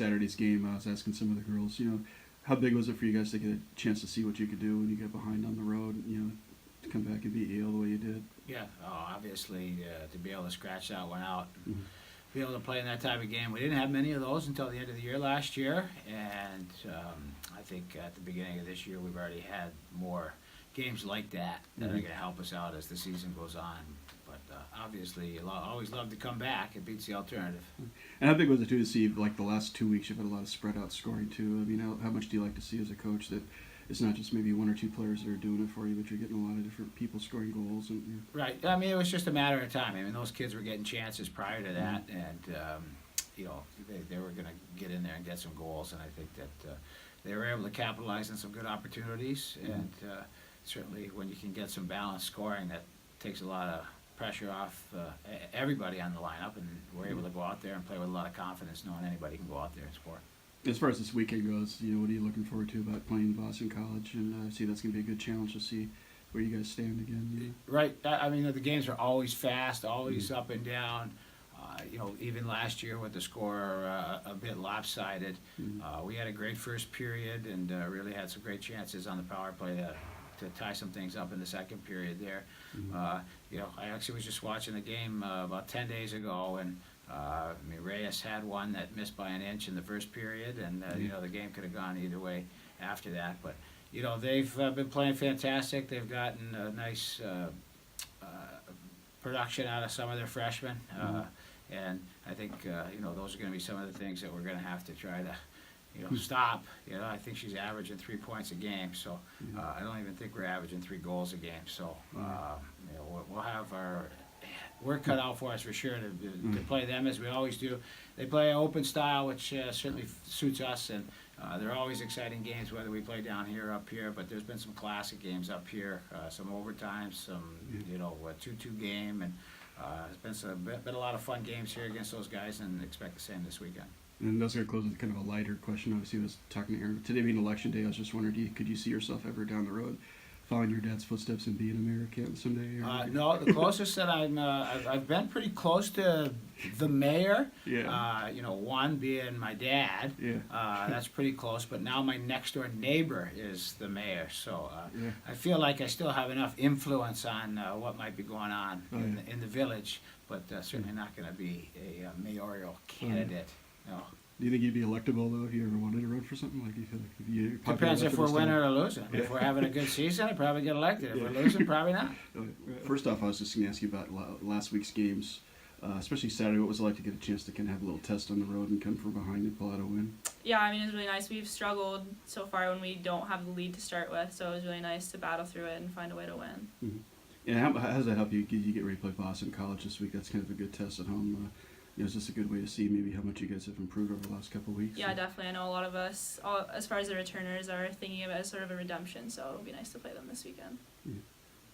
Saturday's game, I was asking some of the girls, how big was it for you guys to get a chance to see what you could do when you got behind on the road, to come back and beat Yale the way you did? Yeah, obviously to be able to scratch that one out and Mhm. be able to play in that type of game. We didn't have many of those until the end of the year last year, and I think at the beginning of this year we've already had more games like that that are going to help us out as the season goes on. But obviously, you always love to come back. It beats the alternative. And how big was it too to see, like, the last 2 weeks you've had a lot of spread out scoring too? I mean, how much do you like to see as a coach that it's not just maybe one or two players that are doing it for you, but you're getting a lot of different people scoring goals? And Right. I mean, it was just a matter of time. I mean, those kids were getting chances prior to that, and they were going to get in there and get some goals. And I think that they were able to capitalize on some good opportunities. And certainly, when you can get some balanced scoring, that takes a lot of pressure off everybody on the lineup, and we're able to go out there and play with a lot of confidence, knowing anybody can go out there and score. As far as this weekend goes, what are you looking forward to about playing Boston College? And I see that's going to be a good challenge to see where you guys stand again. Right. I mean, the games are always fast, always up and down. Even last year with the score a bit lopsided, we had a great first period and really had some great chances on the power play to tie some things up in the second period there. I actually was just watching the game about 10 days ago, and Reyes had one that missed by an inch in the first period, and the game could have gone either way after that. But they've been playing fantastic. They've gotten a nice production out of some of their freshmen, and I think those are going to be some of the things that we're going to have to try to stop. I think she's averaging 3 points a game, so I don't even think we're averaging 3 goals a game. So we'll have our work cut out for us for sure to play them as we always do. They play an open style, which certainly suits us, and they're always exciting games, whether we play down here or up here. But there's been some classic games up here, some overtimes, some a 2-2 game, and it's been a lot of fun games here against those guys, and expect the same this weekend. And that's going to close with kind of a lighter question. Obviously, I was talking to Aaron today being Election Day. I was just wondering, could you see yourself ever down the road following your dad's footsteps and being a mayor camp someday? No, the closest that I've been pretty close to the mayor. Yeah. One being my dad. Yeah. That's pretty close. But now my next door neighbor is the mayor. So I feel like I still have enough influence on what might be going on in the village, but certainly not going to be a mayoral candidate. No. Do you think you'd be electable, though, if you ever wanted to run for something? Like, you feel like if you depends if we're winning or losing. Yeah. If we're having a good season, I'd probably get elected. If we're losing, probably not. First off, I was just going to ask you about last week's games, especially Saturday. What was it like to get a chance to kind of have a little test on the road and come from behind and pull out a win? Yeah, I mean, it was really nice. We've struggled so far when we don't have the lead to start with, so it was really nice to battle through it and find a way to win. Mm-hmm. And how does that help you? You get ready to play Boston College this week. That's kind of a good test at home. Is this a good way to see maybe how much you guys have improved over the last couple of weeks? Yeah, definitely. I know a lot of us, as far as the returners, are thinking of it as sort of a redemption, so it'll be nice to play them this weekend. Yeah.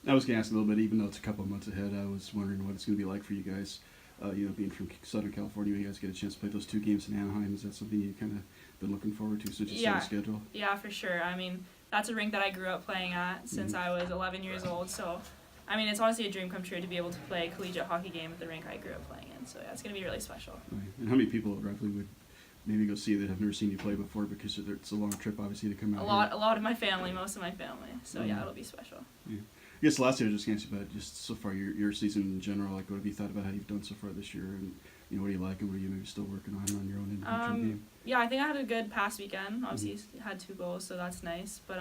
I was going to ask a little bit, even though it's a couple of months ahead, I was wondering what it's going to be like for you guys, being from Southern California. You guys get a chance to play those 2 games in Anaheim. Is that something you kind of been looking forward to since you set a schedule? Yeah, for sure. I mean, that's a rink that I grew up playing at since I was 11 years old, so I mean, it's honestly a dream come true to be able to play a collegiate hockey game at the rink I grew up playing in. So yeah, it's going to be really special. Right. And how many people roughly would maybe go see that have never seen you play before, because it's a long trip obviously to come out A lot of my family, most of my family. So yeah, it'll be special. Yeah. I guess last year I was just going to ask you about just so far your season in general. Like, what have you thought about how you've done so far this year, and what do you like, and what are you maybe still working on your own individual game? Yeah, I think I had a good past weekend. Obviously, had 2 goals, so that's nice. But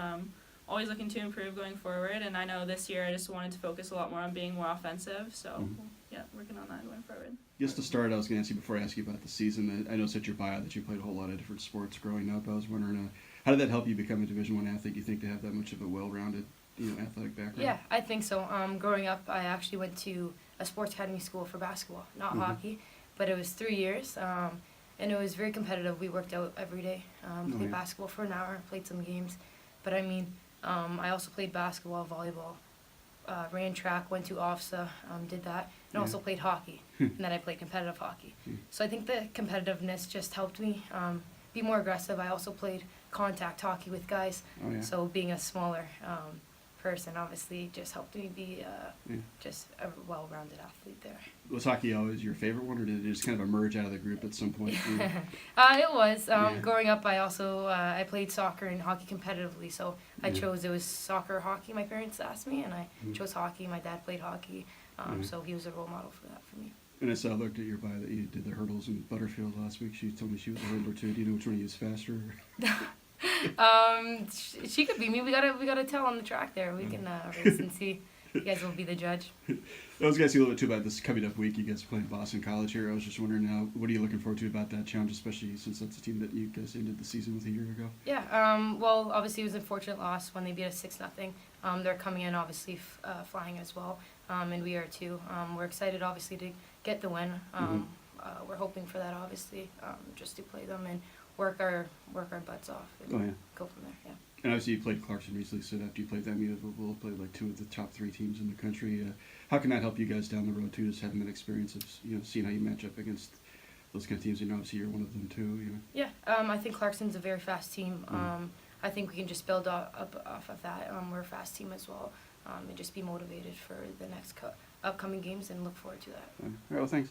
always looking to improve going forward, and I know this year I just wanted to focus a lot more on being more offensive, so yeah, working on that going forward. Just to start, I was going to ask you, before I ask you about the season, I noticed at your bio that you played a whole lot of different sports growing up. I was wondering, how did that help you become a Division I athlete? You think to have that much of a well-rounded athletic background? Yeah, I think so. Growing up, I actually went to a sports academy school for basketball, not hockey, but it was 3 years, and it was very competitive. We worked out every day, played basketball for an hour, played some games, but I mean, I also played basketball, volleyball, ran track, went to OFSA, did that, and also played hockey, and then I played competitive hockey. So I think the competitiveness just helped me be more aggressive. I also played contact hockey with guys, so being a smaller person. Obviously, just helped me be Yeah. just a well-rounded athlete there. Was hockey always your favorite one, or did it just kind of emerge out of the group at some point? It was. Yeah. Growing up, I also I played soccer and hockey competitively, so I Yeah. chose, it was soccer or hockey. My parents asked me, and I Mhm. chose hockey. My dad played hockey, Yeah. so he was a role model for that for me. And I saw, looked at your bio that you did the hurdles in Butterfield last week. She told me she was a hurdler too. Do you know which one of you is faster? She could beat me. We gotta tell on the track there. We can race and see. You guys will be the judge. I was going to ask you a little bit too about this coming up week. You guys are playing Boston College here. I was just wondering, what are you looking forward to about that challenge, especially since that's a team that you guys ended the season with a year ago? Yeah. Well, obviously it was an unfortunate loss when they beat us 6-0. They're coming in obviously flying as well, and we are too. We're excited obviously to get the win. We're hoping for that obviously, just to play them and work our butts off and Oh, yeah. go from there. Yeah. And obviously you played Clarkson recently, so after you played them, you will play like two of the top 3 teams in the country. How can that help you guys down the road too, just having that experience of seeing how you match up against those kind of teams? Obviously you're one of them too. Yeah. I think Clarkson's a very fast team. I think we can just build up off of that. We're a fast team as well, and just be motivated for the next upcoming games and look forward to that. All right, well, thanks.